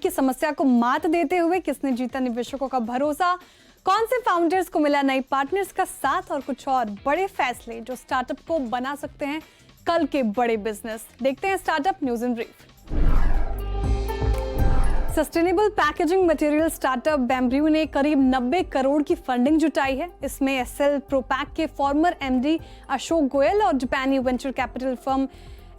की समस्या को मात देते हुए किसने जीता निवेशकों का भरोसा, कौन से फाउंडर्स को मिला नए पार्टनर्स का साथ और कुछ और बड़े फैसले जो स्टार्टअप को बना सकते हैं कल के बड़े बिजनेस। देखते हैं startup news in brief. Sustainable packaging material startup Bambrew ने करीब 90 करोड़ की फंडिंग जुटाई है। इसमें एसएल प्रोपैक के फॉर्मर एमडी अशोक गोयल और जापानी venture capital firm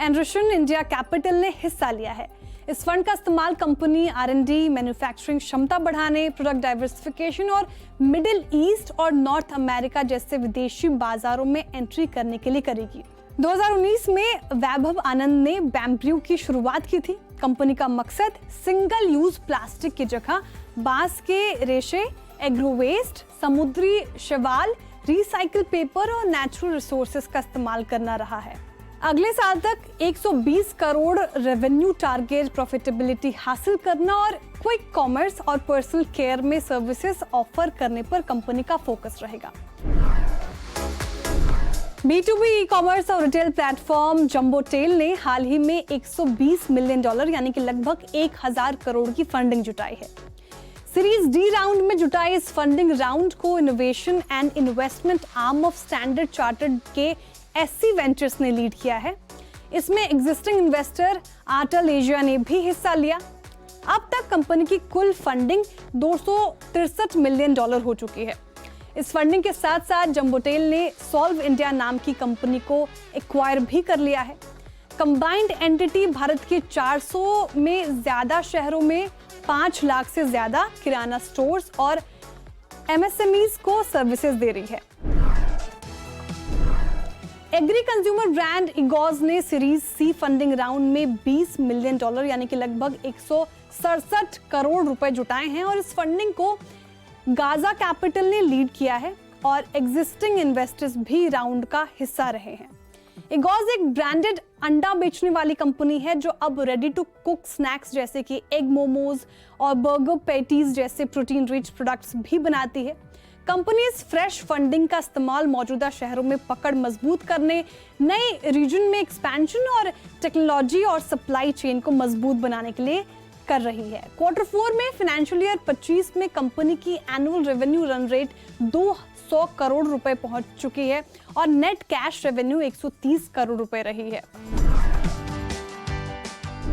Anderson India capital ने हिस्सा लिया है। इस फंड का इस्तेमाल कंपनी आर&डी, मैन्युफैक्चरिंग क्षमता बढ़ाने, प्रोडक्ट डाइवर्सिफिकेशन और मिडिल ईस्ट और नॉर्थ अमेरिका जैसे विदेशी बाजारों में एंट्री करने के लिए करेगी। 2019 में वैभव आनंद ने बैम्ब्रू की शुरुआत की थी। कंपनी का मकसद सिंगल यूज प्लास्टिक की जगह बांस के रेशे, एग्रो वेस्ट, समुद्री शैवाल, रिसाइकिल पेपर और नेचुरल रिसोर्सेज का इस्तेमाल करना रहा है। अगले साल तक 120 करोड़ रेवेन्यू टारगेट, प्रॉफिटेबिलिटी हासिल करना और क्विक कॉमर्स और पर्सनल केयर में सर्विसेज ऑफर करने पर कंपनी का फोकस रहेगा। B2B ई कॉमर्स और रिटेल प्लेटफॉर्म जंबोटेल ने हाल ही में $120 मिलियन यानी कि लगभग 1000 करोड़ की फंडिंग जुटाई है। सीरीज डी राउंड में जुटाई इस फंडिंग राउंड को innovation and investment arm of standard chartered के SC वेंचर्स ने लीड किया है। इसमें एग्जिस्टिंग इन्वेस्टर आर्टल एशिया ने भी हिस्सा लिया। अब तक कंपनी की कुल फंडिंग $263 मिलियन हो चुकी है। इस फंडिंग के साथ साथ जंबोटेल ने सॉल्व इंडिया नाम की कंपनी को एक्वायर भी कर लिया है। कंबाइंड एंटिटी भारत के 400 में ज्यादा शहरों में 5 लाख से ज्यादा किराना स्टोर्स और MSMEs को सर्विसेज दे रही है। एग्री कंज्यूमर ब्रांड इगोज ने सीरीज सी फंडिंग राउंड में $20 मिलियन यानी कि लगभग 167 करोड़ रुपए जुटाए हैं और इस फंडिंग को गाजा कैपिटल ने लीड किया है और एग्जिस्टिंग इन्वेस्टर्स भी राउंड का हिस्सा रहे हैं। इगोज एक ब्रांडेड अंडा बेचने वाली कंपनी है जो अब रेडी टू कुक स्नैक्स जैसे कि एग मोमोज और बर्गर पैटीज जैसे प्रोटीन रिच प्रोडक्ट्स भी बनाती है। कंपनी इस फ्रेश फंडिंग का इस्तेमाल मौजूदा शहरों में पकड़ मजबूत करने, नए रीजन में एक्सपेंशन और टेक्नोलॉजी और सप्लाई चेन को मजबूत बनाने के लिए कर रही है। क्वार्टर 4 में फाइनेंशियल ईयर 25 में कंपनी की annual revenue run rate 200 crore रुपए पहुंच चुकी है और नेट कैश रेवेन्यू 130 करोड़ रुपए रही है।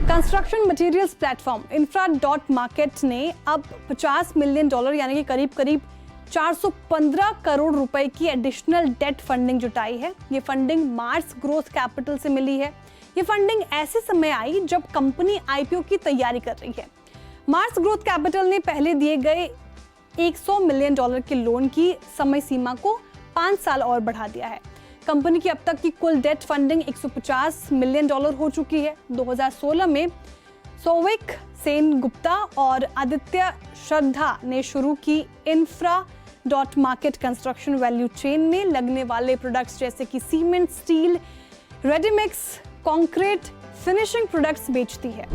कंस्ट्रक्शन मटेरियल्स प्लेटफॉर्म इंफ्रा.मार्केट ने अब $50 मिलियन यानी कि करीब 415 करोड़ रुपए की एडिशनल डेट फंडिंग जुटाई है। ये फंडिंग मार्स ग्रोथ कैपिटल से मिली है। ये फंडिंग ऐसे समय आई जब कंपनी IPO की तैयारी कर रही है। मार्स ग्रोथ कैपिटल ने पहले दिए गए $100 मिलियन के लोन की समय सीमा को 5 साल और बढ़ा दिया है। कंपनी की अब तक की कुल डेट फंडिंग $150 मिलियन हो चुकी है। 2016 में सोविक सेनगुप्ता और आदित्य श्रद्धा ने शुरू की इंफ्रा.मार्केट कंस्ट्रक्शन वैल्यू चेन में लगने वाले प्रोडक्ट्स जैसे कि cement, steel, ready mix, concrete, finishing products बेचती है।